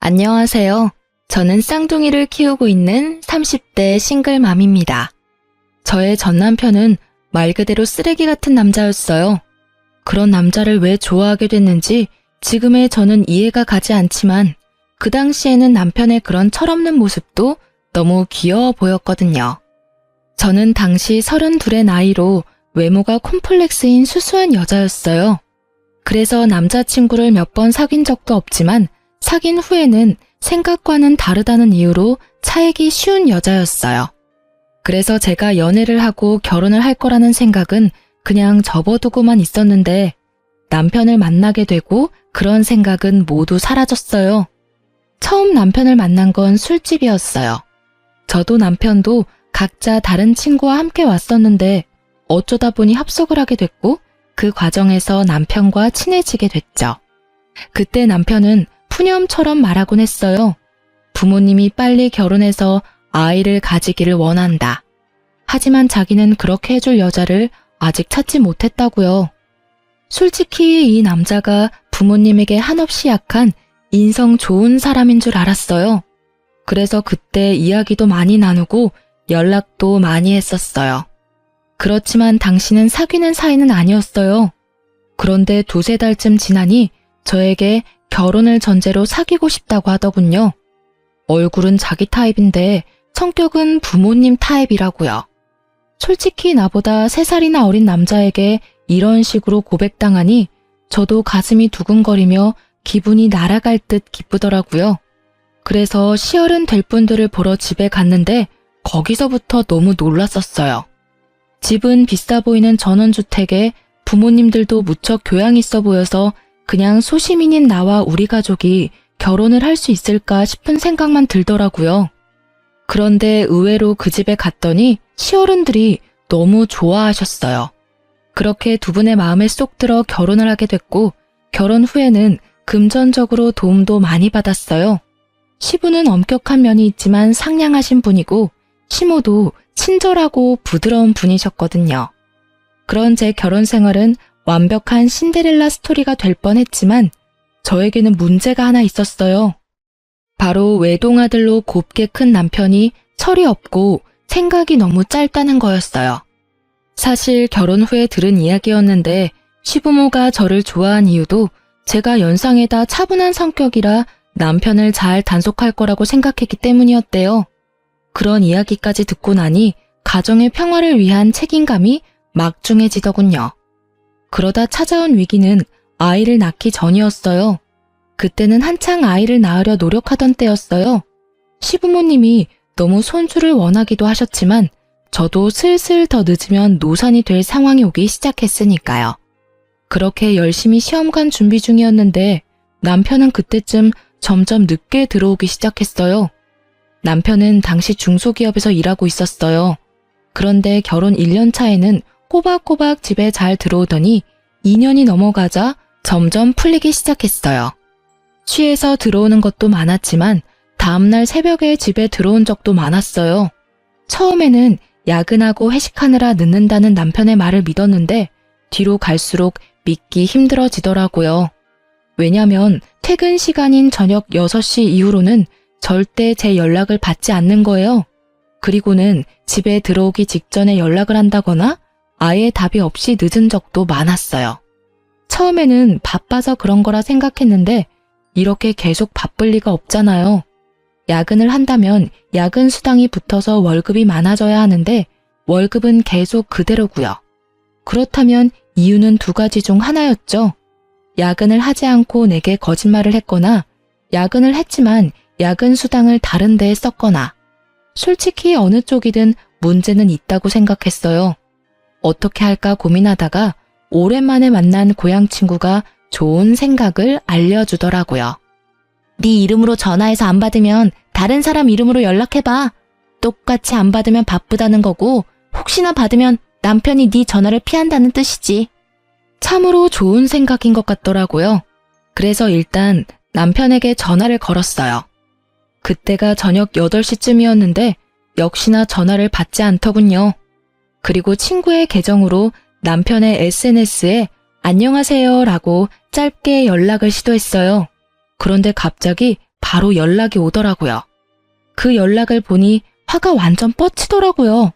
안녕하세요. 저는 쌍둥이를 키우고 있는 30대 싱글맘입니다. 저의 전 남편은 말 그대로 쓰레기 같은 남자였어요. 그런 남자를 왜 좋아하게 됐는지 지금의 저는 이해가 가지 않지만 그 당시에는 남편의 그런 철없는 모습도 너무 귀여워 보였거든요. 저는 당시 32의 나이로 외모가 콤플렉스인 수수한 여자였어요. 그래서 남자친구를 몇 번 사귄 적도 없지만 사귄 후에는 생각과는 다르다는 이유로 차이기 쉬운 여자였어요. 그래서 제가 연애를 하고 결혼을 할 거라는 생각은 그냥 접어두고만 있었는데 남편을 만나게 되고 그런 생각은 모두 사라졌어요. 처음 남편을 만난 건 술집이었어요. 저도 남편도 각자 다른 친구와 함께 왔었는데 어쩌다 보니 합석을 하게 됐고 그 과정에서 남편과 친해지게 됐죠. 그때 남편은 푸념처럼 말하곤 했어요. 부모님이 빨리 결혼해서 아이를 가지기를 원한다. 하지만 자기는 그렇게 해줄 여자를 아직 찾지 못했다고요. 솔직히 이 남자가 부모님에게 한없이 약한 인성 좋은 사람인 줄 알았어요. 그래서 그때 이야기도 많이 나누고 연락도 많이 했었어요. 그렇지만 당신은 사귀는 사이는 아니었어요. 그런데 2-3달쯤 지나니 저에게 결혼을 전제로 사귀고 싶다고 하더군요. 얼굴은 자기 타입인데 성격은 부모님 타입이라고요. 솔직히 나보다 3살이나 어린 남자에게 이런 식으로 고백당하니 저도 가슴이 두근거리며 기분이 날아갈 듯 기쁘더라고요. 그래서 시어른 될 분들을 보러 집에 갔는데 거기서부터 너무 놀랐었어요. 집은 비싸 보이는 전원주택에 부모님들도 무척 교양 있어 보여서 그냥 소시민인 나와 우리 가족이 결혼을 할 수 있을까 싶은 생각만 들더라고요. 그런데 의외로 그 집에 갔더니 시어른들이 너무 좋아하셨어요. 그렇게 두 분의 마음에 쏙 들어 결혼을 하게 됐고 결혼 후에는 금전적으로 도움도 많이 받았어요. 시부는 엄격한 면이 있지만 상냥하신 분이고 시모도 친절하고 부드러운 분이셨거든요. 그런 제 결혼 생활은 완벽한 신데렐라 스토리가 될 뻔했지만 저에게는 문제가 하나 있었어요. 바로 외동아들로 곱게 큰 남편이 철이 없고 생각이 너무 짧다는 거였어요. 사실 결혼 후에 들은 이야기였는데 시부모가 저를 좋아한 이유도 제가 연상에다 차분한 성격이라 남편을 잘 단속할 거라고 생각했기 때문이었대요. 그런 이야기까지 듣고 나니 가정의 평화를 위한 책임감이 막중해지더군요. 그러다 찾아온 위기는 아이를 낳기 전이었어요. 그때는 한창 아이를 낳으려 노력하던 때였어요. 시부모님이 너무 손주를 원하기도 하셨지만 저도 슬슬 더 늦으면 노산이 될 상황이 오기 시작했으니까요. 그렇게 열심히 시험관 준비 중이었는데 남편은 그때쯤 점점 늦게 들어오기 시작했어요. 남편은 당시 중소기업에서 일하고 있었어요. 그런데 결혼 1년 차에는 꼬박꼬박 집에 잘 들어오더니 2년이 넘어가자 점점 풀리기 시작했어요. 취해서 들어오는 것도 많았지만 다음날 새벽에 집에 들어온 적도 많았어요. 처음에는 야근하고 회식하느라 늦는다는 남편의 말을 믿었는데 뒤로 갈수록 믿기 힘들어지더라고요. 왜냐면 퇴근 시간인 저녁 6시 이후로는 절대 제 연락을 받지 않는 거예요. 그리고는 집에 들어오기 직전에 연락을 한다거나 아예 답이 없이 늦은 적도 많았어요. 처음에는 바빠서 그런 거라 생각했는데 이렇게 계속 바쁠 리가 없잖아요. 야근을 한다면 야근 수당이 붙어서 월급이 많아져야 하는데 월급은 계속 그대로고요. 그렇다면 이유는 2가지 중 하나였죠. 야근을 하지 않고 내게 거짓말을 했거나 야근을 했지만 야근 수당을 다른 데에 썼거나 솔직히 어느 쪽이든 문제는 있다고 생각했어요. 어떻게 할까 고민하다가 오랜만에 만난 고향 친구가 좋은 생각을 알려주더라고요. 네 이름으로 전화해서 안 받으면 다른 사람 이름으로 연락해봐. 똑같이 안 받으면 바쁘다는 거고 혹시나 받으면 남편이 네 전화를 피한다는 뜻이지. 참으로 좋은 생각인 것 같더라고요. 그래서 일단 남편에게 전화를 걸었어요. 그때가 저녁 8시쯤이었는데 역시나 전화를 받지 않더군요. 그리고 친구의 계정으로 남편의 SNS에 안녕하세요 라고 짧게 연락을 시도했어요. 그런데 갑자기 바로 연락이 오더라고요. 그 연락을 보니 화가 완전 뻗치더라고요.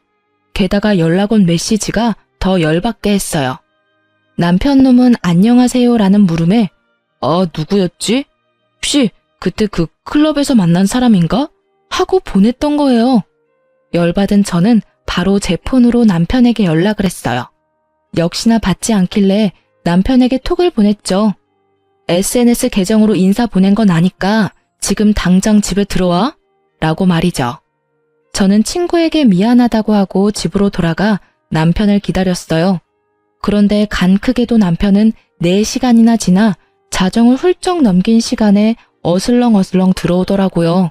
게다가 연락 온 메시지가 더 열받게 했어요. 남편 놈은 안녕하세요라는 물음에 누구였지? 혹시 그때 그 클럽에서 만난 사람인가? 하고 보냈던 거예요. 열받은 저는 바로 제 폰으로 남편에게 연락을 했어요. 역시나 받지 않길래 남편에게 톡을 보냈죠. SNS 계정으로 인사 보낸 건 아니까 지금 당장 집에 들어와? 라고 말이죠. 저는 친구에게 미안하다고 하고 집으로 돌아가 남편을 기다렸어요. 그런데 간 크게도 남편은 4시간이나 지나 자정을 훌쩍 넘긴 시간에 어슬렁어슬렁 들어오더라고요.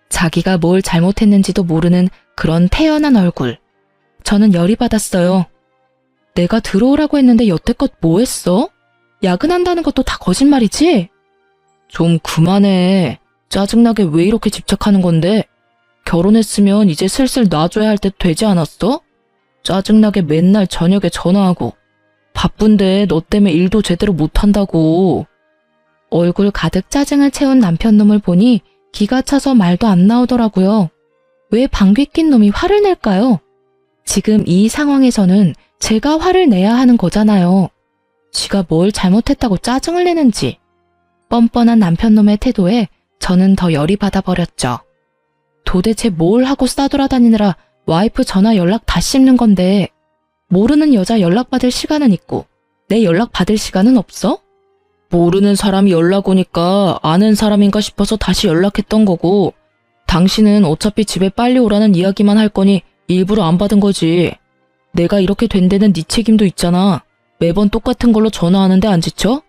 자기가 뭘 잘못했는지도 모르는 그런 태연한 얼굴. 저는 열이 받았어요. 내가 들어오라고 했는데 여태껏 뭐 했어? 야근한다는 것도 다 거짓말이지? 좀 그만해. 짜증나게 왜 이렇게 집착하는 건데? 결혼했으면 이제 슬슬 놔줘야 할 때 되지 않았어? 짜증나게 맨날 저녁에 전화하고. 바쁜데 너 때문에 일도 제대로 못한다고. 얼굴 가득 짜증을 채운 남편 놈을 보니 기가 차서 말도 안 나오더라고요. 왜 방귀 낀 놈이 화를 낼까요? 지금 이 상황에서는 제가 화를 내야 하는 거잖아요. 지가 뭘 잘못했다고 짜증을 내는지. 뻔뻔한 남편 놈의 태도에 저는 더 열이 받아버렸죠. 도대체 뭘 하고 싸돌아다니느라 와이프 전화 연락 다 씹는 건데 모르는 여자 연락받을 시간은 있고 내 연락받을 시간은 없어? 모르는 사람이 연락 오니까 아는 사람인가 싶어서 다시 연락했던 거고 당신은 어차피 집에 빨리 오라는 이야기만 할 거니 일부러 안 받은 거지. 내가 이렇게 된 데는 네 책임도 있잖아. 매번 똑같은 걸로 전화하는데 안 지쳐?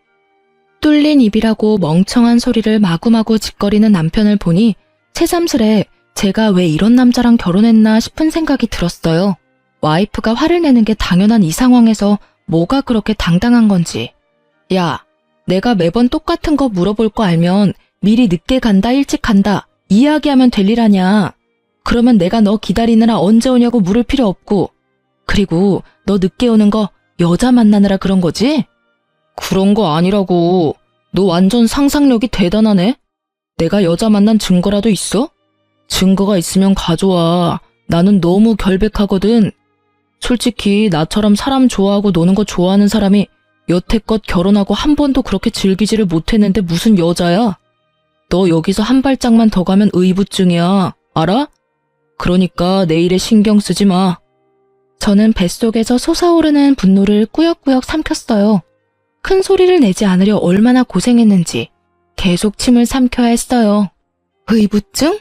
뚫린 입이라고 멍청한 소리를 마구마구 짓거리는 남편을 보니 새삼스레 제가 왜 이런 남자랑 결혼했나 싶은 생각이 들었어요. 와이프가 화를 내는 게 당연한 이 상황에서 뭐가 그렇게 당당한 건지. 야, 내가 매번 똑같은 거 물어볼 거 알면 미리 늦게 간다 일찍 간다 이야기하면 될 일 아냐. 그러면 내가 너 기다리느라 언제 오냐고 물을 필요 없고. 그리고 너 늦게 오는 거 여자 만나느라 그런 거지? 그런 거 아니라고. 너 완전 상상력이 대단하네. 내가 여자 만난 증거라도 있어? 증거가 있으면 가져와. 나는 너무 결백하거든. 솔직히 나처럼 사람 좋아하고 노는 거 좋아하는 사람이 여태껏 결혼하고 한 번도 그렇게 즐기지를 못했는데 무슨 여자야? 너 여기서 한 발짝만 더 가면 의부증이야. 알아? 그러니까 내 일에 신경 쓰지 마. 저는 뱃속에서 솟아오르는 분노를 꾸역꾸역 삼켰어요. 큰 소리를 내지 않으려 얼마나 고생했는지 계속 침을 삼켜야 했어요. 의부증?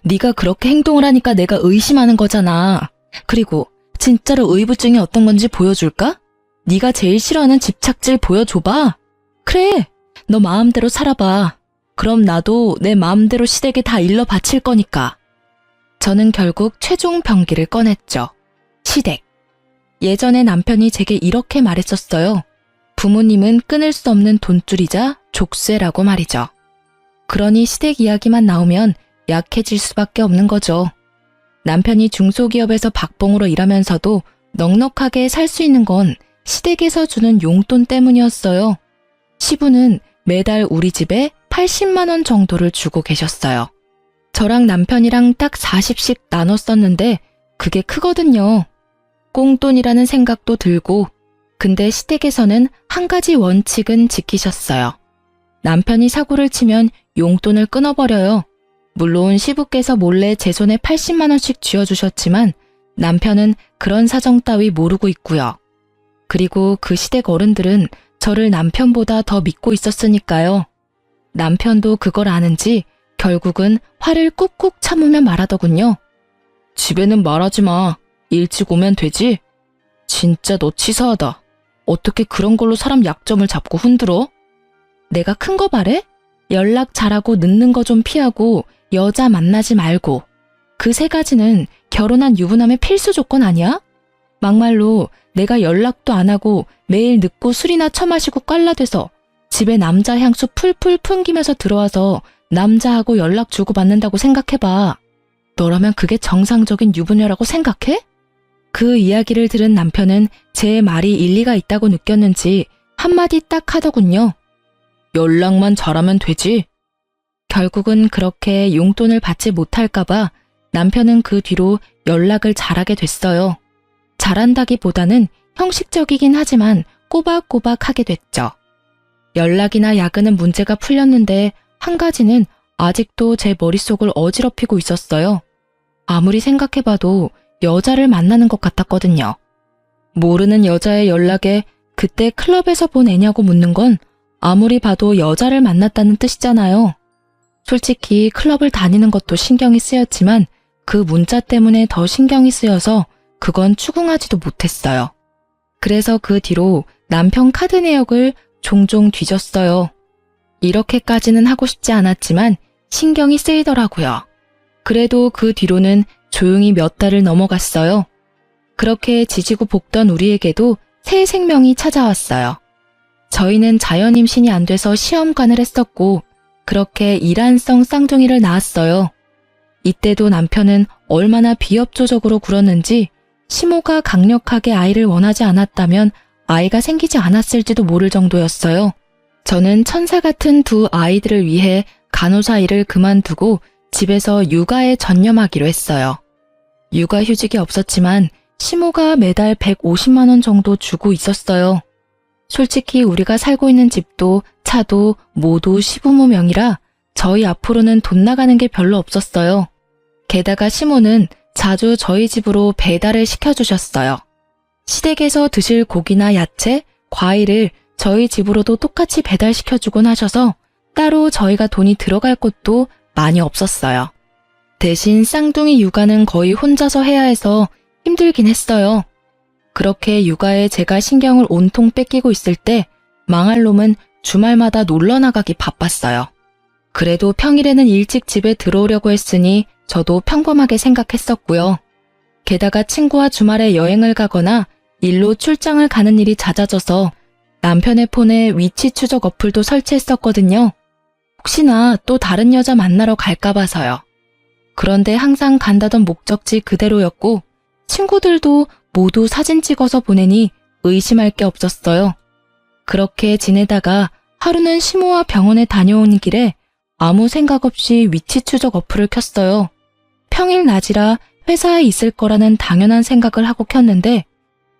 네가 그렇게 행동을 하니까 내가 의심하는 거잖아. 그리고 진짜로 의부증이 어떤 건지 보여줄까? 네가 제일 싫어하는 집착질 보여줘봐. 그래, 너 마음대로 살아봐. 그럼 나도 내 마음대로 시댁에 다 일러 바칠 거니까. 저는 결국 최종 병기를 꺼냈죠. 시댁. 예전에 남편이 제게 이렇게 말했었어요. 부모님은 끊을 수 없는 돈줄이자 족쇄라고 말이죠. 그러니 시댁 이야기만 나오면 약해질 수밖에 없는 거죠. 남편이 중소기업에서 박봉으로 일하면서도 넉넉하게 살 수 있는 건 시댁에서 주는 용돈 때문이었어요. 시부는 매달 우리 집에 80만 원 정도를 주고 계셨어요. 저랑 남편이랑 딱 40씩 나눠 썼는데 그게 크거든요. 꽁돈이라는 생각도 들고, 근데 시댁에서는 한 가지 원칙은 지키셨어요. 남편이 사고를 치면 용돈을 끊어버려요. 물론 시부께서 몰래 제 손에 80만 원씩 쥐어주셨지만 남편은 그런 사정 따위 모르고 있고요. 그리고 그 시댁 어른들은 저를 남편보다 더 믿고 있었으니까요. 남편도 그걸 아는지 결국은 화를 꾹꾹 참으며 말하더군요. 집에는 말하지 마. 일찍 오면 되지? 진짜 너 치사하다. 어떻게 그런 걸로 사람 약점을 잡고 흔들어? 내가 큰 거 바래? 연락 잘하고 늦는 거 좀 피하고 여자 만나지 말고. 그 3가지는 결혼한 유부남의 필수 조건 아니야? 막말로 내가 연락도 안 하고 매일 늦고 술이나 처마시고 꽐라돼서 집에 남자 향수 풀풀 풍기면서 들어와서 남자하고 연락 주고받는다고 생각해봐. 너라면 그게 정상적인 유부녀라고 생각해? 그 이야기를 들은 남편은 제 말이 일리가 있다고 느꼈는지 한마디 딱 하더군요. 연락만 잘하면 되지. 결국은 그렇게 용돈을 받지 못할까봐 남편은 그 뒤로 연락을 잘하게 됐어요. 잘한다기보다는 형식적이긴 하지만 꼬박꼬박 하게 됐죠. 연락이나 야근은 문제가 풀렸는데 한 가지는 아직도 제 머릿속을 어지럽히고 있었어요. 아무리 생각해봐도 여자를 만나는 것 같았거든요. 모르는 여자의 연락에 그때 클럽에서 본 애냐고 묻는 건 아무리 봐도 여자를 만났다는 뜻이잖아요. 솔직히 클럽을 다니는 것도 신경이 쓰였지만 그 문자 때문에 더 신경이 쓰여서 그건 추궁하지도 못했어요. 그래서 그 뒤로 남편 카드 내역을 종종 뒤졌어요. 이렇게까지는 하고 싶지 않았지만 신경이 쓰이더라고요. 그래도 그 뒤로는 조용히 몇 달을 넘어갔어요. 그렇게 지지고 볶던 우리에게도 새 생명이 찾아왔어요. 저희는 자연 임신이 안 돼서 시험관을 했었고 그렇게 이란성 쌍둥이를 낳았어요. 이때도 남편은 얼마나 비협조적으로 굴었는지 시모가 강력하게 아이를 원하지 않았다면 아이가 생기지 않았을지도 모를 정도였어요. 저는 천사 같은 두 아이들을 위해 간호사 일을 그만두고 집에서 육아에 전념하기로 했어요. 육아휴직이 없었지만 시모가 매달 150만 원 정도 주고 있었어요. 솔직히 우리가 살고 있는 집도 차도 모두 시부모 명의라 저희 앞으로는 돈 나가는 게 별로 없었어요. 게다가 시모는 자주 저희 집으로 배달을 시켜주셨어요. 시댁에서 드실 고기나 야채, 과일을 저희 집으로도 똑같이 배달시켜주곤 하셔서 따로 저희가 돈이 들어갈 곳도 많이 없었어요. 대신 쌍둥이 육아는 거의 혼자서 해야 해서 힘들긴 했어요. 그렇게 육아에 제가 신경을 온통 뺏기고 있을 때 망할 놈은 주말마다 놀러 나가기 바빴어요. 그래도 평일에는 일찍 집에 들어오려고 했으니 저도 평범하게 생각했었고요. 게다가 친구와 주말에 여행을 가거나 일로 출장을 가는 일이 잦아져서 남편의 폰에 위치 추적 어플도 설치했었거든요. 혹시나 또 다른 여자 만나러 갈까 봐서요. 그런데 항상 간다던 목적지 그대로였고 친구들도 모두 사진 찍어서 보내니 의심할 게 없었어요. 그렇게 지내다가 하루는 시모와 병원에 다녀오는 길에 아무 생각 없이 위치 추적 어플을 켰어요. 평일 낮이라 회사에 있을 거라는 당연한 생각을 하고 켰는데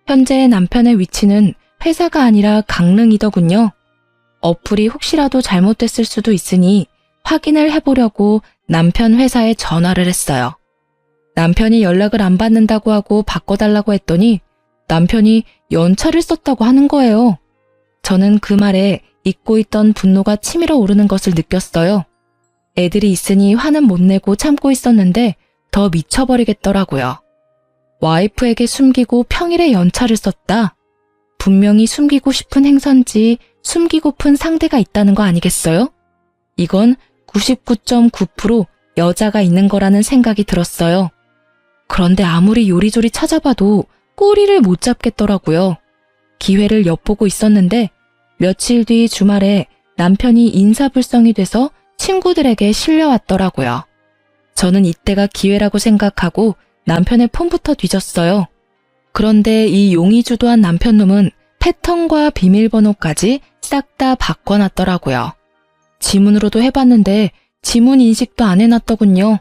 현재 남편의 위치는 회사가 아니라 강릉이더군요. 어플이 혹시라도 잘못됐을 수도 있으니 확인을 해보려고 남편 회사에 전화를 했어요. 남편이 연락을 안 받는다고 하고 바꿔달라고 했더니 남편이 연차를 썼다고 하는 거예요. 저는 그 말에 잊고 있던 분노가 치밀어 오르는 것을 느꼈어요. 애들이 있으니 화는 못 내고 참고 있었는데 더 미쳐버리겠더라고요. 와이프에게 숨기고 평일에 연차를 썼다. 분명히 숨기고 싶은 행선지 숨기고픈 상대가 있다는 거 아니겠어요? 이건 99.9% 여자가 있는 거라는 생각이 들었어요. 그런데 아무리 요리조리 찾아봐도 꼬리를 못 잡겠더라고요. 기회를 엿보고 있었는데 며칠 뒤 주말에 남편이 인사불성이 돼서 친구들에게 실려왔더라고요. 저는 이때가 기회라고 생각하고 남편의 폰부터 뒤졌어요. 그런데 이 용의주도한 남편놈은 패턴과 비밀번호까지 싹 다 바꿔놨더라고요. 지문으로도 해봤는데 지문 인식도 안 해놨더군요.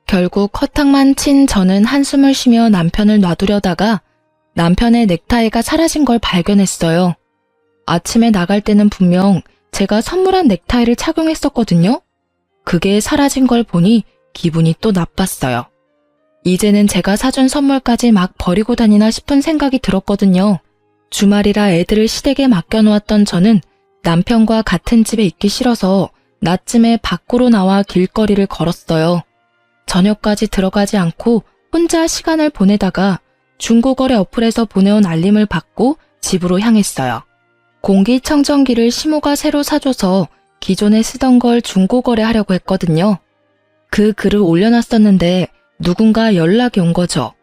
결국 허탕만 친 저는 한숨을 쉬며 남편을 놔두려다가 남편의 넥타이가 사라진 걸 발견했어요. 아침에 나갈 때는 분명 제가 선물한 넥타이를 착용했었거든요. 그게 사라진 걸 보니 기분이 또 나빴어요. 이제는 제가 사준 선물까지 막 버리고 다니나 싶은 생각이 들었거든요. 주말이라 애들을 시댁에 맡겨놓았던 저는 남편과 같은 집에 있기 싫어서 낮쯤에 밖으로 나와 길거리를 걸었어요. 저녁까지 들어가지 않고 혼자 시간을 보내다가 중고거래 어플에서 보내온 알림을 받고 집으로 향했어요. 공기청정기를 시모가 새로 사줘서 기존에 쓰던 걸 중고거래하려고 했거든요. 그 글을 올려놨었는데 누군가 연락이 온 거죠.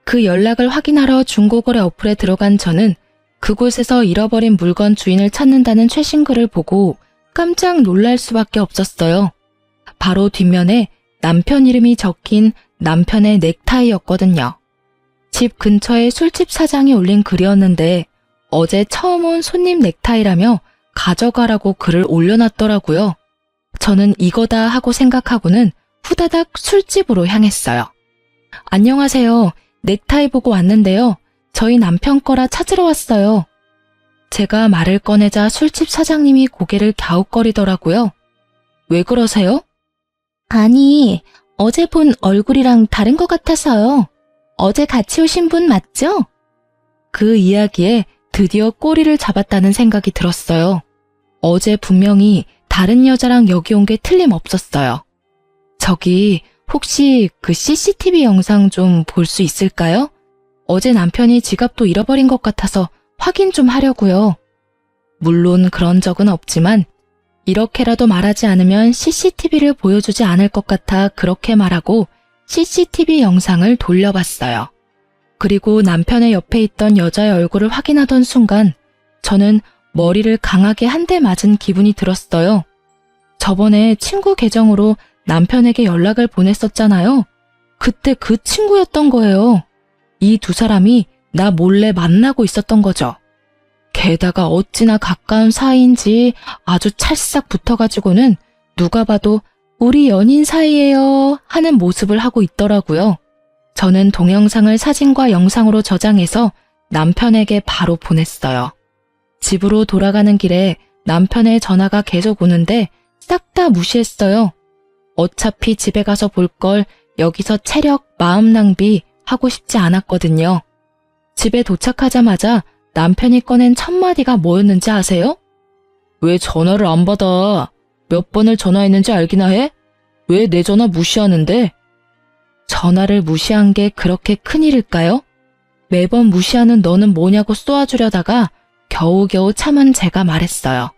그 연락을 확인하러 중고거래 어플에 들어간 저는 그곳에서 잃어버린 물건 주인을 찾는다는 최신 글을 보고 깜짝 놀랄 수밖에 없었어요. 바로 뒷면에 남편 이름이 적힌 남편의 넥타이였거든요. 집 근처에 술집 사장이 올린 글이었는데 어제 처음 온 손님 넥타이라며 가져가라고 글을 올려놨더라고요. 저는 이거다 하고 생각하고는 후다닥 술집으로 향했어요. 안녕하세요. 넥타이 보고 왔는데요. 저희 남편 거라 찾으러 왔어요. 제가 말을 꺼내자 술집 사장님이 고개를 갸웃거리더라고요. 왜 그러세요? 아니, 어제 본 얼굴이랑 다른 것 같아서요. 어제 같이 오신 분 맞죠? 그 이야기에 드디어 꼬리를 잡았다는 생각이 들었어요. 어제 분명히 다른 여자랑 여기 온 게 틀림없었어요. 저기 혹시 그 CCTV 영상 좀 볼 수 있을까요? 어제 남편이 지갑도 잃어버린 것 같아서 확인 좀 하려고요. 물론 그런 적은 없지만 이렇게라도 말하지 않으면 CCTV를 보여주지 않을 것 같아 그렇게 말하고 CCTV 영상을 돌려봤어요. 그리고 남편의 옆에 있던 여자의 얼굴을 확인하던 순간 저는 머리를 강하게 한 대 맞은 기분이 들었어요. 저번에 친구 계정으로 남편에게 연락을 보냈었잖아요. 그때 그 친구였던 거예요. 이 두 사람이 나 몰래 만나고 있었던 거죠. 게다가 어찌나 가까운 사이인지 아주 찰싹 붙어가지고는 누가 봐도 우리 연인 사이예요 하는 모습을 하고 있더라고요. 저는 동영상을 사진과 영상으로 저장해서 남편에게 바로 보냈어요. 집으로 돌아가는 길에 남편의 전화가 계속 오는데 싹 다 무시했어요. 어차피 집에 가서 볼 걸 여기서 체력, 마음 낭비 하고 싶지 않았거든요. 집에 도착하자마자 남편이 꺼낸 첫 마디가 뭐였는지 아세요? 왜 전화를 안 받아? 몇 번을 전화했는지 알기나 해? 왜 내 전화 무시하는데? 전화를 무시한 게 그렇게 큰일일까요? 매번 무시하는 너는 뭐냐고 쏘아주려다가 겨우겨우 참은 제가 말했어요.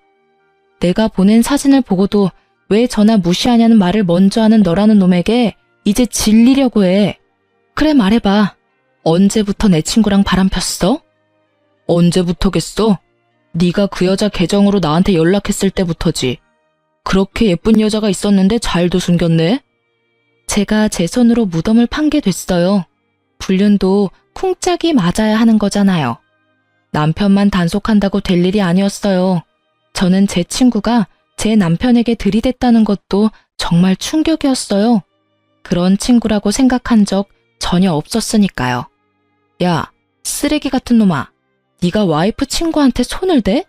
내가 보낸 사진을 보고도 왜 전화 무시하냐는 말을 먼저 하는 너라는 놈에게 이제 질리려고 해. 그래 말해봐. 언제부터 내 친구랑 바람 폈어? 언제부터겠어? 네가 그 여자 계정으로 나한테 연락했을 때부터지. 그렇게 예쁜 여자가 있었는데 잘도 숨겼네? 제가 제 손으로 무덤을 판 게 됐어요. 불륜도 쿵짝이 맞아야 하는 거잖아요. 남편만 단속한다고 될 일이 아니었어요. 저는 제 친구가 제 남편에게 들이댔다는 것도 정말 충격이었어요. 그런 친구라고 생각한 적 전혀 없었으니까요. 야, 쓰레기 같은 놈아. 네가 와이프 친구한테 손을 대?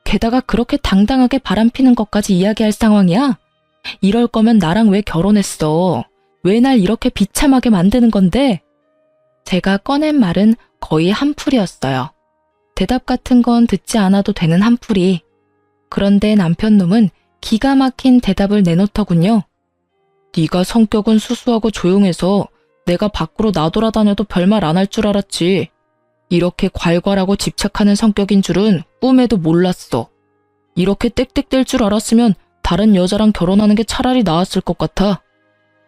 게다가 그렇게 당당하게 바람피는 것까지 이야기할 상황이야? 이럴 거면 나랑 왜 결혼했어? 왜 날 이렇게 비참하게 만드는 건데? 제가 꺼낸 말은 거의 한풀이었어요. 대답 같은 건 듣지 않아도 되는 한풀이. 그런데 남편 놈은 기가 막힌 대답을 내놓더군요. 네가 성격은 수수하고 조용해서 내가 밖으로 나돌아다녀도 별말 안 할 줄 알았지. 이렇게 괄괄하고 집착하는 성격인 줄은 꿈에도 몰랐어. 이렇게 땡땡댈 줄 알았으면 다른 여자랑 결혼하는 게 차라리 나았을 것 같아.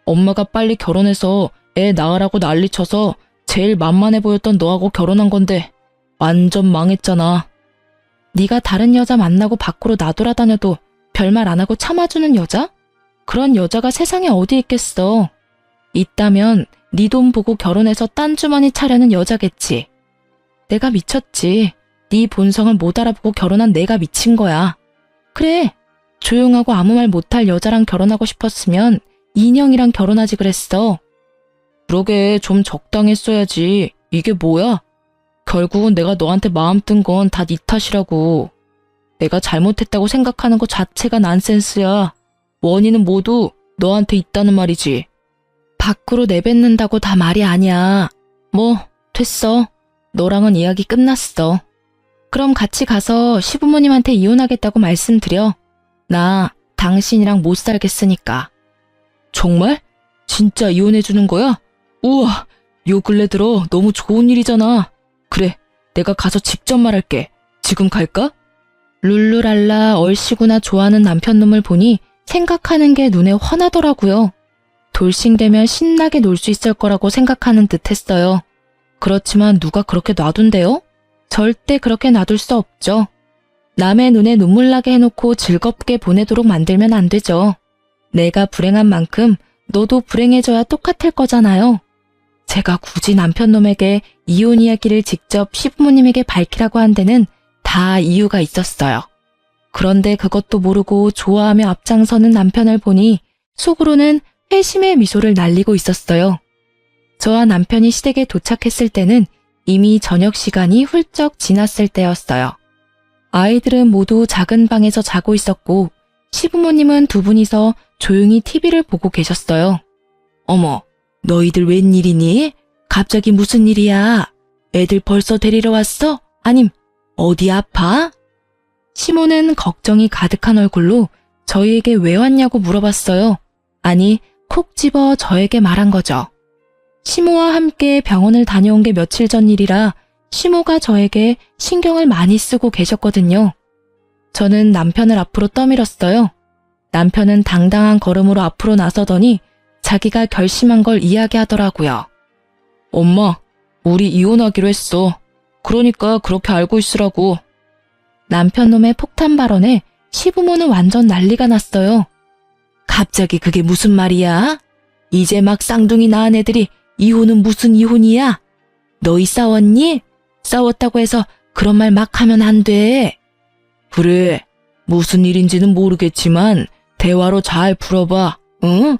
엄마가 빨리 결혼해서 애 낳으라고 난리쳐서 제일 만만해 보였던 너하고 결혼한 건데 완전 망했잖아. 네가 다른 여자 만나고 밖으로 나돌아다녀도 별말 안 하고 참아주는 여자? 그런 여자가 세상에 어디 있겠어. 있다면 네 돈 보고 결혼해서 딴 주머니 차려는 여자겠지. 내가 미쳤지. 네 본성을 못 알아보고 결혼한 내가 미친 거야. 그래, 조용하고 아무 말 못할 여자랑 결혼하고 싶었으면 인형이랑 결혼하지 그랬어. 그러게 좀 적당히 했어야지. 이게 뭐야? 결국은 내가 너한테 마음 뜬 건 다 네 탓이라고. 내가 잘못했다고 생각하는 것 자체가 난센스야. 원인은 모두 너한테 있다는 말이지. 밖으로 내뱉는다고 다 말이 아니야. 뭐 됐어. 너랑은 이야기 끝났어. 그럼 같이 가서 시부모님한테 이혼하겠다고 말씀드려. 나 당신이랑 못 살겠으니까. 정말? 진짜 이혼해주는 거야? 우와, 요 근래 들어 너무 좋은 일이잖아. 그래, 내가 가서 직접 말할게. 지금 갈까? 룰루랄라 얼씨구나 좋아하는 남편놈을 보니 생각하는 게 눈에 환하더라고요. 돌싱되면 신나게 놀 수 있을 거라고 생각하는 듯 했어요. 그렇지만 누가 그렇게 놔둔대요? 절대 그렇게 놔둘 수 없죠. 남의 눈에 눈물 나게 해놓고 즐겁게 보내도록 만들면 안 되죠. 내가 불행한 만큼 너도 불행해져야 똑같을 거잖아요. 제가 굳이 남편놈에게 이혼 이야기를 직접 시부모님에게 밝히라고 한 데는 다 이유가 있었어요. 그런데 그것도 모르고 좋아하며 앞장서는 남편을 보니 속으로는 회심의 미소를 날리고 있었어요. 저와 남편이 시댁에 도착했을 때는 이미 저녁 시간이 훌쩍 지났을 때였어요. 아이들은 모두 작은 방에서 자고 있었고 시부모님은 두 분이서 조용히 TV를 보고 계셨어요. 어머, 너희들 웬일이니? 갑자기 무슨 일이야? 애들 벌써 데리러 왔어? 아님 어디 아파? 시모는 걱정이 가득한 얼굴로 저희에게 왜 왔냐고 물어봤어요. 아니, 콕 집어 저에게 말한 거죠. 시모와 함께 병원을 다녀온 게 며칠 전 일이라 시모가 저에게 신경을 많이 쓰고 계셨거든요. 저는 남편을 앞으로 떠밀었어요. 남편은 당당한 걸음으로 앞으로 나서더니 자기가 결심한 걸 이야기하더라고요. 엄마, 우리 이혼하기로 했어. 그러니까 그렇게 알고 있으라고. 남편 놈의 폭탄 발언에 시부모는 완전 난리가 났어요. 갑자기 그게 무슨 말이야? 이제 막 쌍둥이 낳은 애들이 이혼은 무슨 이혼이야? 너희 싸웠니? 싸웠다고 해서 그런 말 막 하면 안 돼. 그래, 무슨 일인지는 모르겠지만 대화로 잘 풀어봐, 응?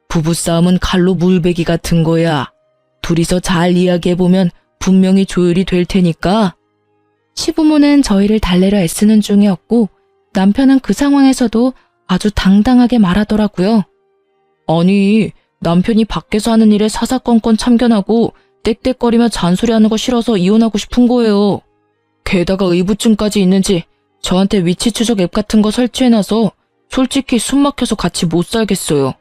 부부싸움은 칼로 물베기 같은 거야. 둘이서 잘 이야기해보면 분명히 조율이 될 테니까. 시부모는 저희를 달래려 애쓰는 중이었고 남편은 그 상황에서도 아주 당당하게 말하더라고요. 아니, 남편이 밖에서 하는 일에 사사건건 참견하고 떽떽거리며 잔소리하는 거 싫어서 이혼하고 싶은 거예요. 게다가 의부증까지 있는지 저한테 위치 추적 앱 같은 거 설치해놔서 솔직히 숨 막혀서 같이 못 살겠어요.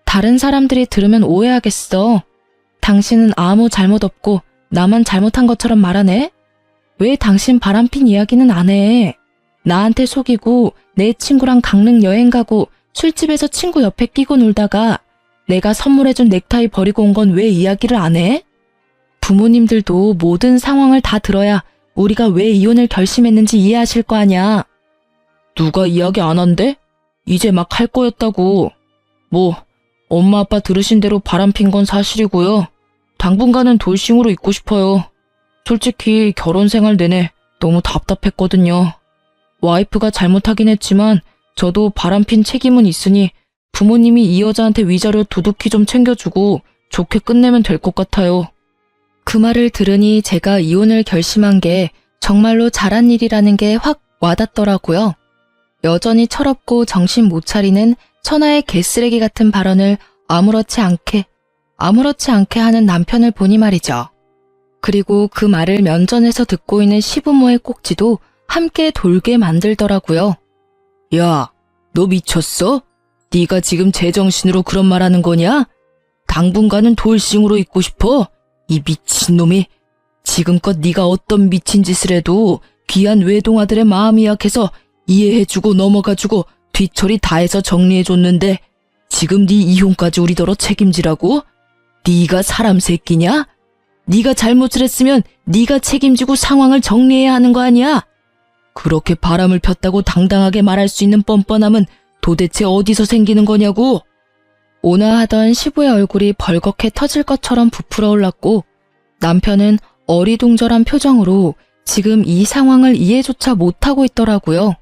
다른 사람들이 들으면 오해하겠어. 당신은 아무 잘못 없고 나만 잘못한 것처럼 말하네? 왜 당신 바람핀 이야기는 안 해? 나한테 속이고 내 친구랑 강릉 여행 가고 술집에서 친구 옆에 끼고 놀다가 내가 선물해준 넥타이 버리고 온 건 왜 이야기를 안 해? 부모님들도 모든 상황을 다 들어야 우리가 왜 이혼을 결심했는지 이해하실 거 아냐. 누가 이야기 안 한대? 이제 막 할 거였다고. 뭐 엄마 아빠 들으신 대로 바람핀 건 사실이고요. 당분간은 돌싱으로 있고 싶어요. 솔직히 결혼 생활 내내 너무 답답했거든요. 와이프가 잘못하긴 했지만 저도 바람핀 책임은 있으니 부모님이 이 여자한테 위자료 두둑히 좀 챙겨주고 좋게 끝내면 될 것 같아요. 그 말을 들으니 제가 이혼을 결심한 게 정말로 잘한 일이라는 게 확 와닿더라고요. 여전히 철없고 정신 못 차리는 천하의 개쓰레기 같은 발언을 아무렇지 않게 하는 남편을 보니 말이죠. 그리고 그 말을 면전에서 듣고 있는 시부모의 꼭지도 함께 돌게 만들더라고요. 야, 너 미쳤어? 네가 지금 제정신으로 그런 말 하는 거냐? 당분간은 돌싱으로 있고 싶어? 이 미친놈이. 지금껏 네가 어떤 미친 짓을 해도 귀한 외동아들의 마음이 약해서 이해해주고 넘어가주고 뒤처리 다 해서 정리해줬는데 지금 네 이혼까지 우리더러 책임지라고? 네가 사람 새끼냐? 네가 잘못을 했으면 네가 책임지고 상황을 정리해야 하는 거 아니야? 그렇게 바람을 폈다고 당당하게 말할 수 있는 뻔뻔함은 도대체 어디서 생기는 거냐고? 온화하던 시부의 얼굴이 벌겋게 터질 것처럼 부풀어 올랐고 남편은 어리둥절한 표정으로 지금 이 상황을 이해조차 못하고 있더라고요.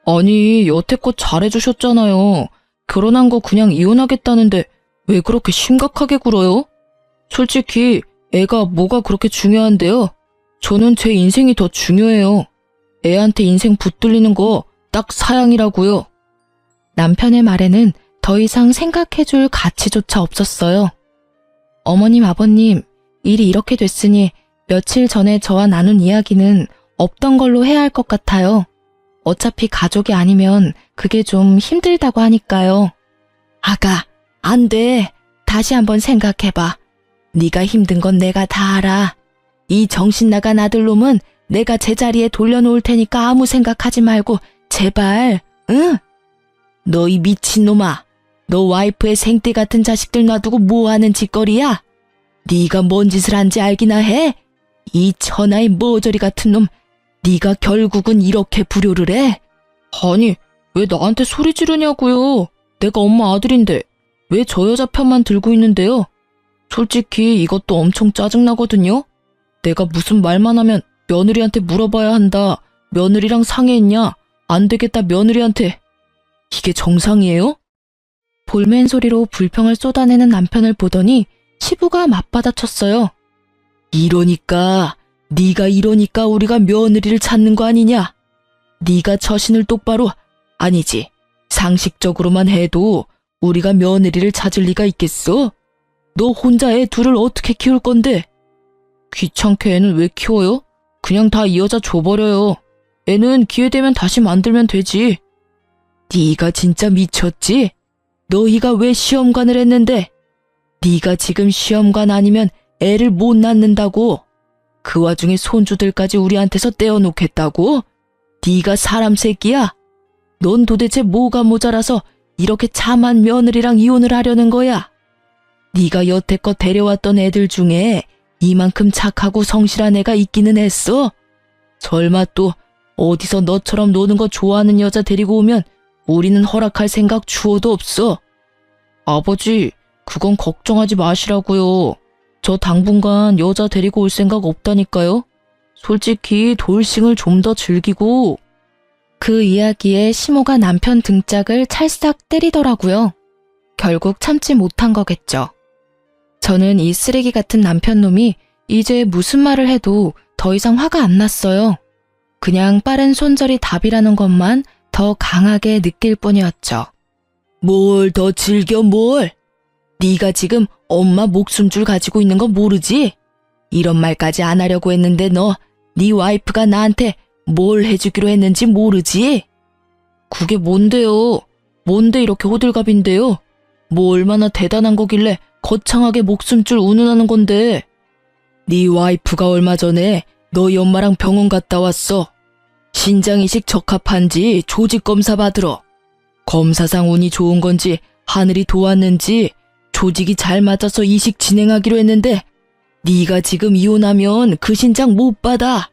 아니, 여태껏 잘해주셨잖아요. 결혼한 거 그냥 이혼하겠다는데 왜 그렇게 심각하게 굴어요? 솔직히 애가 뭐가 그렇게 중요한데요? 저는 제 인생이 더 중요해요. 애한테 인생 붙들리는 거 딱 사양이라고요. 남편의 말에는 더 이상 생각해줄 가치조차 없었어요. 어머님, 아버님, 일이 이렇게 됐으니 며칠 전에 저와 나눈 이야기는 없던 걸로 해야 할 것 같아요. 어차피 가족이 아니면 그게 좀 힘들다고 하니까요. 아가, 안 돼. 다시 한번 생각해봐. 네가 힘든 건 내가 다 알아. 이 정신 나간 아들놈은 내가 제자리에 돌려놓을 테니까 아무 생각하지 말고 제발, 응? 너 이 미친놈아. 너 와이프의 생떼 같은 자식들 놔두고 뭐하는 짓거리야? 네가 뭔 짓을 한지 알기나 해? 이 천하의 머저리 같은 놈, 네가 결국은 이렇게 불효를 해? 아니, 왜 나한테 소리 지르냐고요? 내가 엄마 아들인데 왜 저 여자 편만 들고 있는데요? 솔직히 이것도 엄청 짜증나거든요? 내가 무슨 말만 하면 며느리한테 물어봐야 한다. 며느리랑 상의했냐? 안 되겠다, 며느리한테. 이게 정상이에요? 볼멘 소리로 불평을 쏟아내는 남편을 보더니 시부가 맞받아쳤어요. 네가 이러니까 우리가 며느리를 찾는 거 아니냐? 네가 처신을 똑바로, 아니지, 상식적으로만 해도 우리가 며느리를 찾을 리가 있겠어? 너 혼자 애 둘을 어떻게 키울 건데? 귀찮게 애는 왜 키워요? 그냥 다 이 여자 줘버려요. 애는 기회되면 다시 만들면 되지. 네가 진짜 미쳤지? 너희가 왜 시험관을 했는데? 네가 지금 시험관 아니면 애를 못 낳는다고? 그 와중에 손주들까지 우리한테서 떼어놓겠다고? 네가 사람 새끼야? 넌 도대체 뭐가 모자라서 이렇게 참한 며느리랑 이혼을 하려는 거야? 네가 여태껏 데려왔던 애들 중에 이만큼 착하고 성실한 애가 있기는 했어? 설마 또 어디서 너처럼 노는 거 좋아하는 여자 데리고 오면 우리는 허락할 생각 추호도 없어. 아버지, 그건 걱정하지 마시라고요. 저 당분간 여자 데리고 올 생각 없다니까요. 솔직히 돌싱을 좀 더 즐기고. 그 이야기에 시모가 남편 등짝을 찰싹 때리더라고요. 결국 참지 못한 거겠죠. 저는 이 쓰레기 같은 남편놈이 이제 무슨 말을 해도 더 이상 화가 안 났어요. 그냥 빠른 손절이 답이라는 것만 더 강하게 느낄 뿐이었죠. 뭘 더 즐겨 뭘? 네가 지금 엄마 목숨줄 가지고 있는 거 모르지? 이런 말까지 안 하려고 했는데 네 와이프가 나한테 뭘 해주기로 했는지 모르지? 그게 뭔데요? 뭔데 이렇게 호들갑인데요? 뭐 얼마나 대단한 거길래 거창하게 목숨줄 운운하는 건데. 네 와이프가 얼마 전에 너희 엄마랑 병원 갔다 왔어. 신장이식 적합한지 조직검사 받으러. 검사상 운이 좋은 건지 하늘이 도왔는지 조직이 잘 맞아서 이식 진행하기로 했는데 네가 지금 이혼하면 그 신장 못 받아.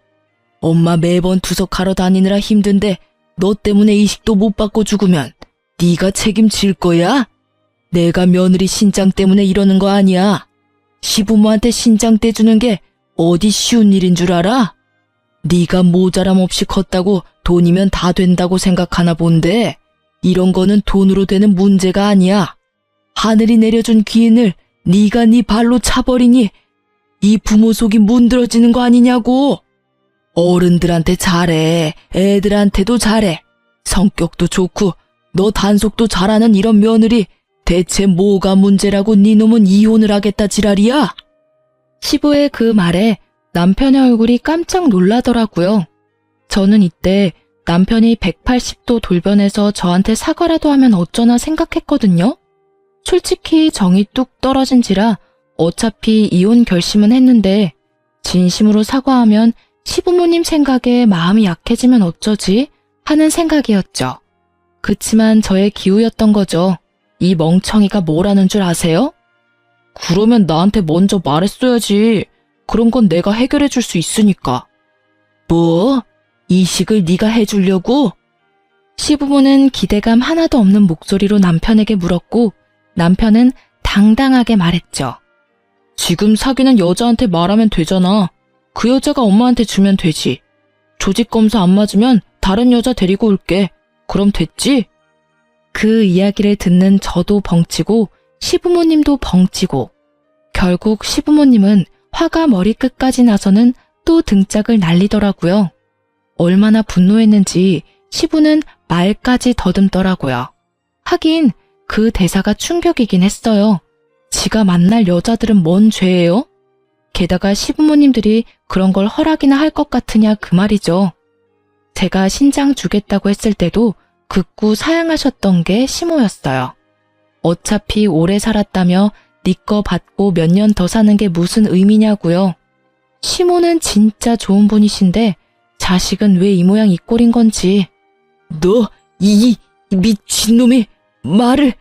엄마 매번 투석하러 다니느라 힘든데 너 때문에 이식도 못 받고 죽으면 네가 책임질 거야? 내가 며느리 신장 때문에 이러는 거 아니야. 시부모한테 신장 떼주는 게 어디 쉬운 일인 줄 알아? 네가 모자람 없이 컸다고 돈이면 다 된다고 생각하나 본데 이런 거는 돈으로 되는 문제가 아니야. 하늘이 내려준 기인을 네가 네 발로 차버리니 이 부모 속이 문드러지는 거 아니냐고. 어른들한테 잘해. 애들한테도 잘해. 성격도 좋고 너 단속도 잘하는 이런 며느리 대체 뭐가 문제라고 네 놈은 이혼을 하겠다 지랄이야? 시부의 그 말에 남편의 얼굴이 깜짝 놀라더라고요. 저는 이때 남편이 180도 돌변해서 저한테 사과라도 하면 어쩌나 생각했거든요. 솔직히 정이 뚝 떨어진지라 어차피 이혼 결심은 했는데 진심으로 사과하면 시부모님 생각에 마음이 약해지면 어쩌지 하는 생각이었죠. 그치만 저의 기우였던 거죠. 이 멍청이가 뭐라는 줄 아세요? 그러면 나한테 먼저 말했어야지. 그런 건 내가 해결해 줄 수 있으니까. 뭐? 이식을 네가 해주려고? 시부모는 기대감 하나도 없는 목소리로 남편에게 물었고 남편은 당당하게 말했죠. 지금 사귀는 여자한테 말하면 되잖아. 그 여자가 엄마한테 주면 되지. 조직검사 안 맞으면 다른 여자 데리고 올게. 그럼 됐지? 그 이야기를 듣는 저도 벙치고 시부모님도 벙치고 결국 시부모님은 화가 머리끝까지 나서는 또 등짝을 날리더라고요. 얼마나 분노했는지 시부는 말까지 더듬더라고요. 하긴 그 대사가 충격이긴 했어요. 지가 만날 여자들은 뭔 죄예요? 게다가 시부모님들이 그런 걸 허락이나 할 것 같으냐 그 말이죠. 제가 신장 주겠다고 했을 때도 극구 사양하셨던 게 시모였어요. 어차피 오래 살았다며 네 거 받고 몇 년 더 사는 게 무슨 의미냐고요. 시모는 진짜 좋은 분이신데 자식은 왜 이 모양 이 꼴인 건지. 너 이 미친놈이 말을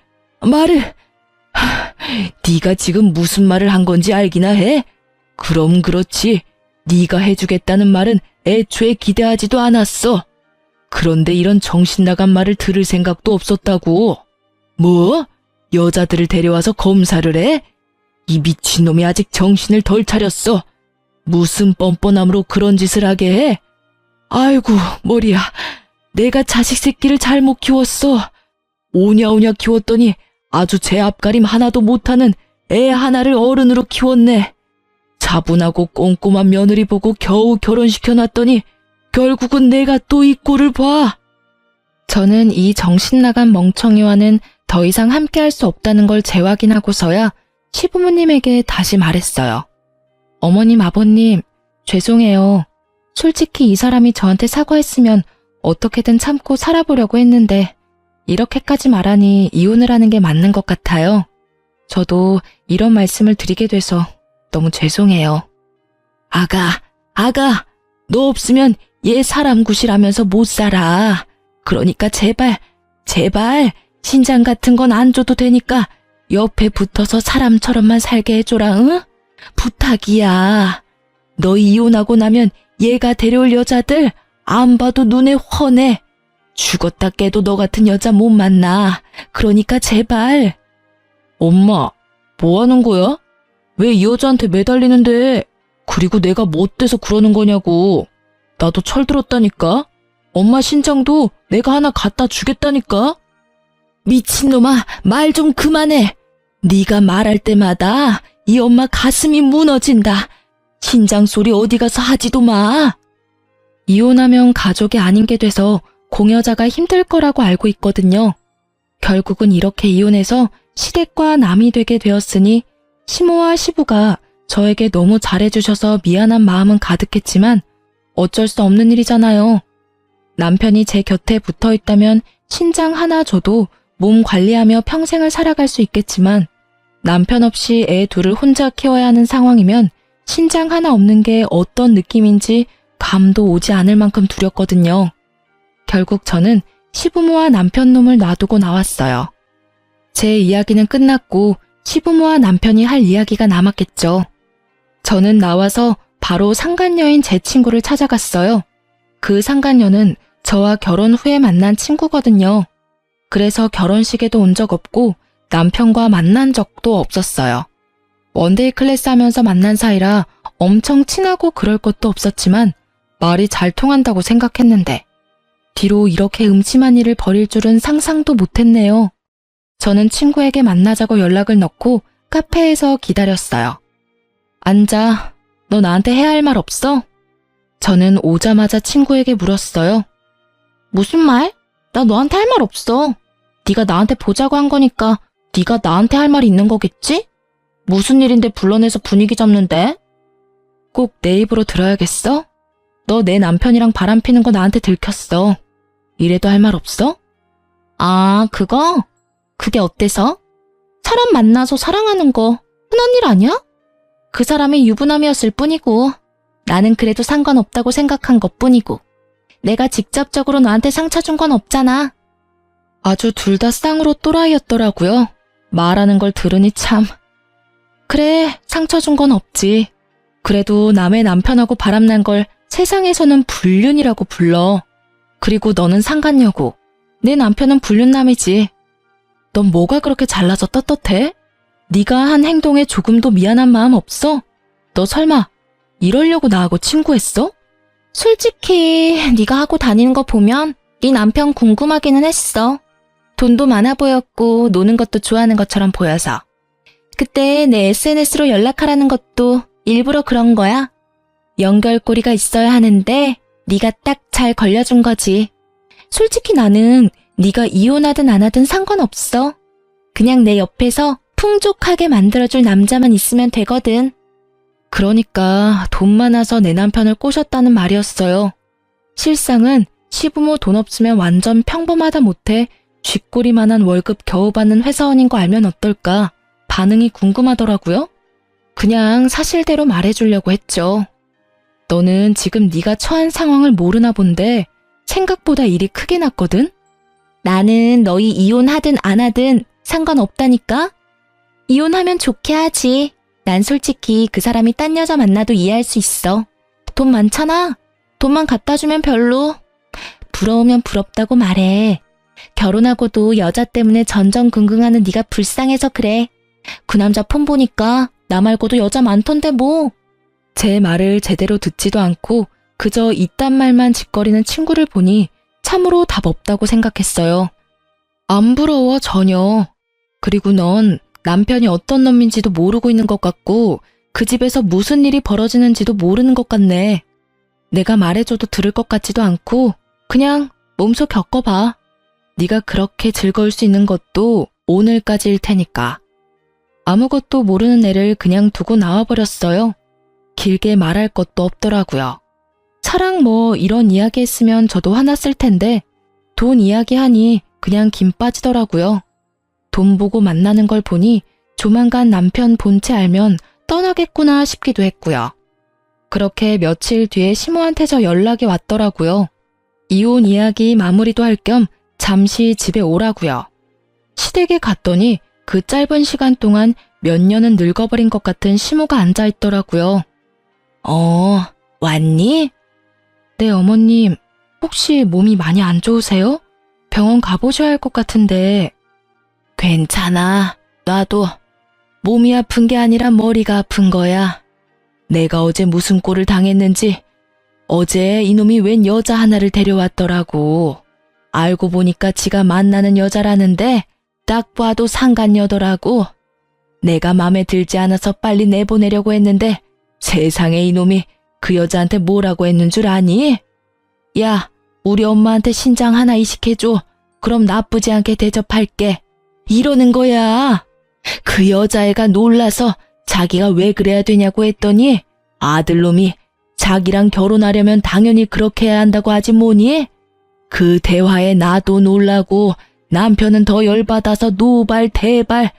네가 지금 무슨 말을 한 건지 알기나 해? 그럼 그렇지. 네가 해주겠다는 말은 애초에 기대하지도 않았어. 그런데 이런 정신 나간 말을 들을 생각도 없었다고. 뭐? 여자들을 데려와서 검사를 해? 이 미친놈이 아직 정신을 덜 차렸어. 무슨 뻔뻔함으로 그런 짓을 하게 해? 아이고 머리야. 내가 자식 새끼를 잘못 키웠어. 오냐오냐 키웠더니 아주 제 앞가림 하나도 못하는 애 하나를 어른으로 키웠네. 차분하고 꼼꼼한 며느리 보고 겨우 결혼시켜놨더니 결국은 내가 또 이 꼴을 봐. 저는 이 정신나간 멍청이와는 더 이상 함께할 수 없다는 걸 재확인하고서야 시부모님에게 다시 말했어요. 어머님, 아버님, 죄송해요. 솔직히 이 사람이 저한테 사과했으면 어떻게든 참고 살아보려고 했는데 이렇게까지 말하니 이혼을 하는 게 맞는 것 같아요. 저도 이런 말씀을 드리게 돼서 너무 죄송해요. 아가, 너 없으면 얘 사람 구실하면서 못 살아. 그러니까 제발 신장 같은 건 안 줘도 되니까 옆에 붙어서 사람처럼만 살게 해줘라, 응? 부탁이야. 너 이혼하고 나면 얘가 데려올 여자들 안 봐도 눈에 훤해. 죽었다 깨도 너 같은 여자 못 만나. 그러니까 제발. 엄마, 뭐 하는 거야? 왜 이 여자한테 매달리는데? 그리고 내가 뭐 어때서 그러는 거냐고. 나도 철들었다니까. 엄마 신장도 내가 하나 갖다 주겠다니까. 미친놈아, 말 좀 그만해. 네가 말할 때마다 이 엄마 가슴이 무너진다. 신장 소리 어디 가서 하지도 마. 이혼하면 가족이 아닌 게 돼서 공여자가 힘들 거라고 알고 있거든요. 결국은 이렇게 이혼해서 시댁과 남이 되게 되었으니 시모와 시부가 저에게 너무 잘해주셔서 미안한 마음은 가득했지만 어쩔 수 없는 일이잖아요. 남편이 제 곁에 붙어 있다면 신장 하나 줘도 몸 관리하며 평생을 살아갈 수 있겠지만 남편 없이 애 둘을 혼자 키워야 하는 상황이면 신장 하나 없는 게 어떤 느낌인지 감도 오지 않을 만큼 두렵거든요. 결국 저는 시부모와 남편 놈을 놔두고 나왔어요. 제 이야기는 끝났고 시부모와 남편이 할 이야기가 남았겠죠. 저는 나와서 바로 상간녀인 제 친구를 찾아갔어요. 그 상간녀는 저와 결혼 후에 만난 친구거든요. 그래서 결혼식에도 온 적 없고 남편과 만난 적도 없었어요. 원데이 클래스 하면서 만난 사이라 엄청 친하고 그럴 것도 없었지만 말이 잘 통한다고 생각했는데 뒤로 이렇게 음침한 일을 벌일 줄은 상상도 못했네요. 저는 친구에게 만나자고 연락을 넣고 카페에서 기다렸어요. 앉아. 너 나한테 해야 할 말 없어? 저는 오자마자 친구에게 물었어요. 무슨 말? 나 너한테 할 말 없어. 네가 나한테 보자고 한 거니까 네가 나한테 할 말이 있는 거겠지? 무슨 일인데 불러내서 분위기 잡는데? 꼭 내 입으로 들어야겠어? 너 내 남편이랑 바람 피는 거 나한테 들켰어. 이래도 할 말 없어? 아, 그거? 그게 어때서? 사람 만나서 사랑하는 거 흔한 일 아니야? 그 사람이 유부남이었을 뿐이고 나는 그래도 상관없다고 생각한 것뿐이고 내가 직접적으로 너한테 상처 준 건 없잖아. 아주 둘 다 쌍으로 또라이였더라고요. 말하는 걸 들으니 참. 그래, 상처 준 건 없지. 그래도 남의 남편하고 바람난 걸 세상에서는 불륜이라고 불러. 그리고 너는 상간녀고 내 남편은 불륜남이지. 넌 뭐가 그렇게 잘나서 떳떳해? 네가 한 행동에 조금도 미안한 마음 없어? 너 설마 이러려고 나하고 친구했어? 솔직히 네가 하고 다니는 거 보면 네 남편 궁금하기는 했어. 돈도 많아 보였고 노는 것도 좋아하는 것처럼 보여서. 그때 내 SNS로 연락하라는 것도 일부러 그런 거야. 연결고리가 있어야 하는데 네가 딱 잘 걸려준 거지. 솔직히 나는 네가 이혼하든 안 하든 상관없어. 그냥 내 옆에서 풍족하게 만들어줄 남자만 있으면 되거든. 그러니까 돈 많아서 내 남편을 꼬셨다는 말이었어요. 실상은 시부모 돈 없으면 완전 평범하다 못해 쥐꼬리만한 월급 겨우 받는 회사원인 거 알면 어떨까? 반응이 궁금하더라고요. 그냥 사실대로 말해주려고 했죠. 너는 지금 네가 처한 상황을 모르나 본데 생각보다 일이 크게 났거든? 나는 너희 이혼하든 안 하든 상관없다니까? 이혼하면 좋게 하지. 난 솔직히 그 사람이 딴 여자 만나도 이해할 수 있어. 돈 많잖아. 돈만 갖다 주면 별로. 부러우면 부럽다고 말해. 결혼하고도 여자 때문에 전전긍긍하는 네가 불쌍해서 그래. 그 남자 폰 보니까 나 말고도 여자 많던데 뭐. 제 말을 제대로 듣지도 않고 그저 이딴 말만 짓거리는 친구를 보니 참으로 답 없다고 생각했어요. 안 부러워, 전혀. 그리고 넌 남편이 어떤 놈인지도 모르고 있는 것 같고 그 집에서 무슨 일이 벌어지는지도 모르는 것 같네. 내가 말해줘도 들을 것 같지도 않고 그냥 몸소 겪어봐. 네가 그렇게 즐거울 수 있는 것도 오늘까지일 테니까. 아무것도 모르는 애를 그냥 두고 나와버렸어요. 길게 말할 것도 없더라고요. 차랑 뭐 이런 이야기 했으면 저도 화났을 텐데 돈 이야기하니 그냥 김 빠지더라고요. 돈 보고 만나는 걸 보니 조만간 남편 본체 알면 떠나겠구나 싶기도 했고요. 그렇게 며칠 뒤에 시모한테 저 연락이 왔더라고요. 이혼 이야기 마무리도 할 겸 잠시 집에 오라고요. 시댁에 갔더니 그 짧은 시간 동안 몇 년은 늙어버린 것 같은 시모가 앉아있더라고요. 왔니? 네, 어머님. 혹시 몸이 많이 안 좋으세요? 병원 가보셔야 할 것 같은데. 괜찮아. 나도 몸이 아픈 게 아니라 머리가 아픈 거야. 내가 어제 무슨 꼴을 당했는지. 어제 이놈이 웬 여자 하나를 데려왔더라고. 알고 보니까 지가 만나는 여자라는데 딱 봐도 상간녀더라고. 내가 맘에 들지 않아서 빨리 내보내려고 했는데 세상에 이놈이 그 여자한테 뭐라고 했는 줄 아니? 야, 우리 엄마한테 신장 하나 이식해줘. 그럼 나쁘지 않게 대접할게. 이러는 거야. 그 여자애가 놀라서 자기가 왜 그래야 되냐고 했더니 아들놈이 자기랑 결혼하려면 당연히 그렇게 해야 한다고 하지 뭐니? 그 대화에 나도 놀라고 남편은 더 열받아서 노발 대발.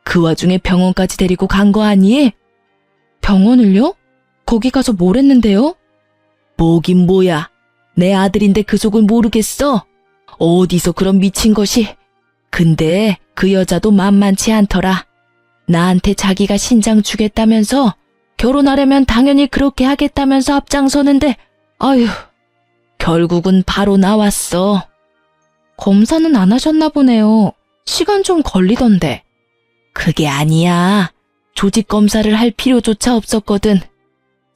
그 와중에 병원까지 데리고 간 거 아니? 병원을요? 거기 가서 뭘 했는데요? 뭐긴 뭐야. 내 아들인데 그 속을 모르겠어? 어디서 그런 미친 것이. 근데 그 여자도 만만치 않더라. 나한테 자기가 신장 주겠다면서 결혼하려면 당연히 그렇게 하겠다면서 앞장서는데 아휴, 결국은 바로 나왔어. 검사는 안 하셨나 보네요. 시간 좀 걸리던데. 그게 아니야. 조직 검사를 할 필요조차 없었거든.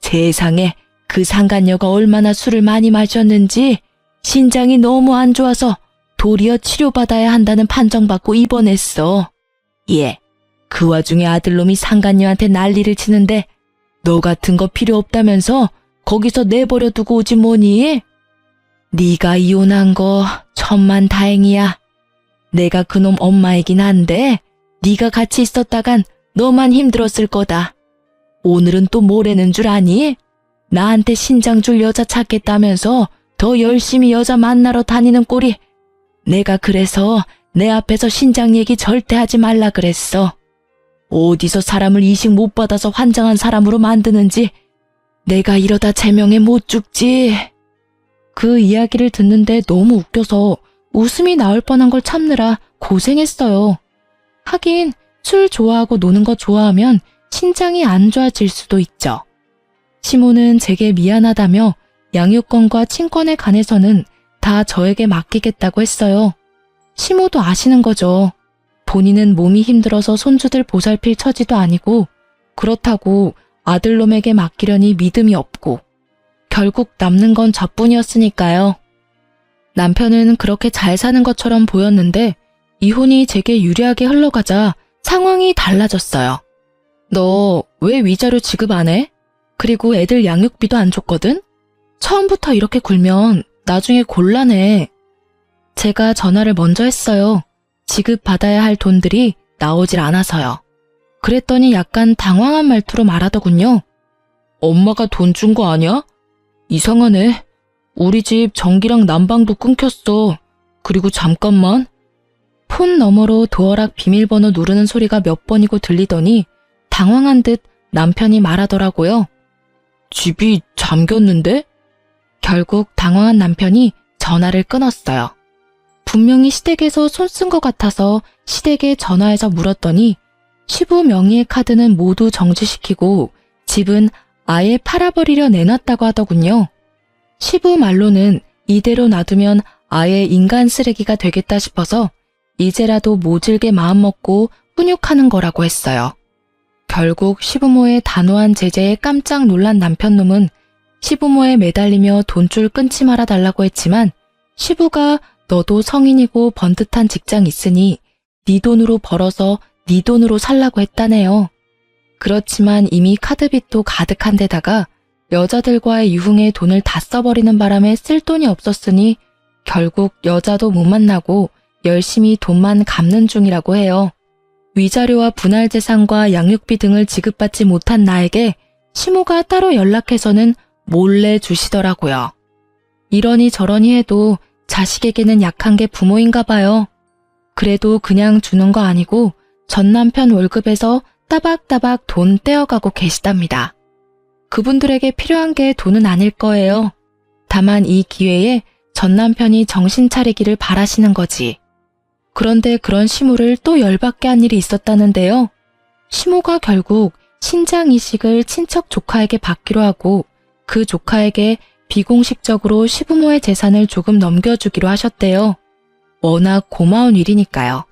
세상에 그 상간녀가 얼마나 술을 많이 마셨는지 신장이 너무 안 좋아서 도리어 치료받아야 한다는 판정받고 입원했어. 예, 그 와중에 아들놈이 상간녀한테 난리를 치는데 너 같은 거 필요 없다면서 거기서 내버려 두고 오지 뭐니? 네가 이혼한 거 천만 다행이야. 내가 그놈 엄마이긴 한데 네가 같이 있었다간 너만 힘들었을 거다. 오늘은 또 뭐라는 줄 아니? 나한테 신장 줄 여자 찾겠다면서 더 열심히 여자 만나러 다니는 꼴이. 내가 그래서 내 앞에서 신장 얘기 절대 하지 말라 그랬어. 어디서 사람을 이식 못 받아서 환장한 사람으로 만드는지 내가 이러다 제명에 못 죽지. 그 이야기를 듣는데 너무 웃겨서 웃음이 나올 뻔한 걸 참느라 고생했어요. 하긴 술 좋아하고 노는 거 좋아하면 신장이 안 좋아질 수도 있죠. 시모는 제게 미안하다며 양육권과 친권에 관해서는 다 저에게 맡기겠다고 했어요. 시모도 아시는 거죠. 본인은 몸이 힘들어서 손주들 보살필 처지도 아니고 그렇다고 아들놈에게 맡기려니 믿음이 없고 결국 남는 건 저뿐이었으니까요. 남편은 그렇게 잘 사는 것처럼 보였는데 이혼이 제게 유리하게 흘러가자 상황이 달라졌어요. 너 왜 위자료 지급 안 해? 그리고 애들 양육비도 안 줬거든? 처음부터 이렇게 굴면 나중에 곤란해. 제가 전화를 먼저 했어요. 지급받아야 할 돈들이 나오질 않아서요. 그랬더니 약간 당황한 말투로 말하더군요. 엄마가 돈 준 거 아니야? 이상하네. 우리 집 전기랑 난방도 끊겼어. 그리고 잠깐만. 폰 너머로 도어락 비밀번호 누르는 소리가 몇 번이고 들리더니 당황한 듯 남편이 말하더라고요. 집이 잠겼는데? 결국 당황한 남편이 전화를 끊었어요. 분명히 시댁에서 손 쓴 것 같아서 시댁에 전화해서 물었더니 시부 명의의 카드는 모두 정지시키고 집은 아예 팔아버리려 내놨다고 하더군요. 시부 말로는 이대로 놔두면 아예 인간 쓰레기가 되겠다 싶어서 이제라도 모질게 마음먹고 훈육하는 거라고 했어요. 결국 시부모의 단호한 제재에 깜짝 놀란 남편놈은 시부모에 매달리며 돈줄 끊지 말아 달라고 했지만 시부가 너도 성인이고 번듯한 직장 있으니 네 돈으로 벌어서 네 돈으로 살라고 했다네요. 그렇지만 이미 카드빚도 가득한 데다가 여자들과의 유흥에 돈을 다 써버리는 바람에 쓸 돈이 없었으니 결국 여자도 못 만나고 열심히 돈만 갚는 중이라고 해요. 위자료와 분할재산과 양육비 등을 지급받지 못한 나에게 시모가 따로 연락해서는 몰래 주시더라고요. 이러니 저러니 해도 자식에게는 약한 게 부모인가 봐요. 그래도 그냥 주는 거 아니고 전 남편 월급에서 따박따박 돈 떼어가고 계시답니다. 그분들에게 필요한 게 돈은 아닐 거예요. 다만 이 기회에 전 남편이 정신 차리기를 바라시는 거지. 그런데 그런 시모를 또 열받게 한 일이 있었다는데요. 시모가 결국 신장 이식을 친척 조카에게 받기로 하고 그 조카에게 비공식적으로 시부모의 재산을 조금 넘겨주기로 하셨대요. 워낙 고마운 일이니까요.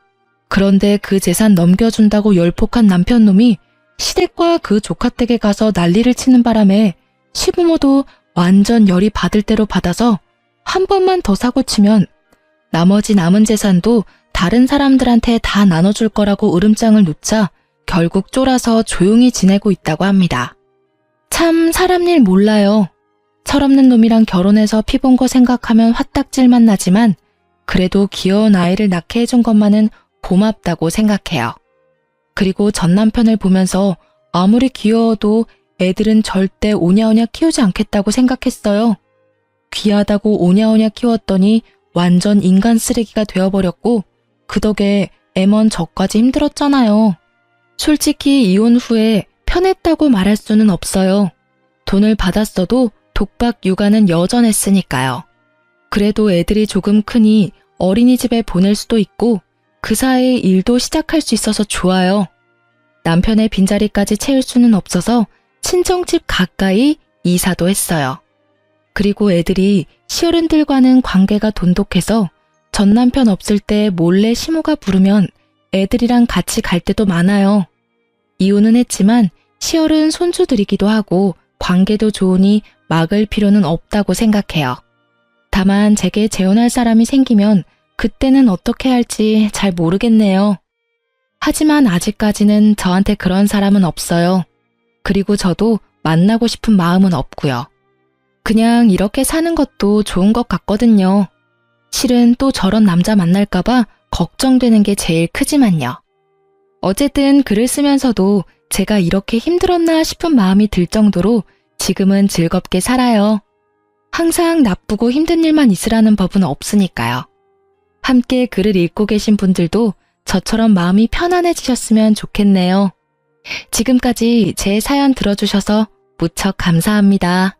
그런데 그 재산 넘겨준다고 열폭한 남편놈이 시댁과 그 조카 댁에 가서 난리를 치는 바람에 시부모도 완전 열이 받을 대로 받아서 한 번만 더 사고치면 나머지 남은 재산도 다른 사람들한테 다 나눠줄 거라고 으름장을 놓자 결국 쫄아서 조용히 지내고 있다고 합니다. 참 사람 일 몰라요. 철없는 놈이랑 결혼해서 피 본 거 생각하면 화딱질만 나지만 그래도 귀여운 아이를 낳게 해준 것만은 고맙다고 생각해요. 그리고 전 남편을 보면서 아무리 귀여워도 애들은 절대 오냐오냐 키우지 않겠다고 생각했어요. 귀하다고 오냐오냐 키웠더니 완전 인간 쓰레기가 되어버렸고 그 덕에 애먼 저까지 힘들었잖아요. 솔직히 이혼 후에 편했다고 말할 수는 없어요. 돈을 받았어도 독박 육아는 여전했으니까요. 그래도 애들이 조금 크니 어린이집에 보낼 수도 있고 그 사이에 일도 시작할 수 있어서 좋아요. 남편의 빈자리까지 채울 수는 없어서 친정집 가까이 이사도 했어요. 그리고 애들이 시어른들과는 관계가 돈독해서 전 남편 없을 때 몰래 시모가 부르면 애들이랑 같이 갈 때도 많아요. 이혼은 했지만 시어른 손주들이기도 하고 관계도 좋으니 막을 필요는 없다고 생각해요. 다만 제게 재혼할 사람이 생기면 그때는 어떻게 할지 잘 모르겠네요. 하지만 아직까지는 저한테 그런 사람은 없어요. 그리고 저도 만나고 싶은 마음은 없고요. 그냥 이렇게 사는 것도 좋은 것 같거든요. 실은 또 저런 남자 만날까봐 걱정되는 게 제일 크지만요. 어쨌든 글을 쓰면서도 제가 이렇게 힘들었나 싶은 마음이 들 정도로 지금은 즐겁게 살아요. 항상 나쁘고 힘든 일만 있으라는 법은 없으니까요. 함께 글을 읽고 계신 분들도 저처럼 마음이 편안해지셨으면 좋겠네요. 지금까지 제 사연 들어주셔서 무척 감사합니다.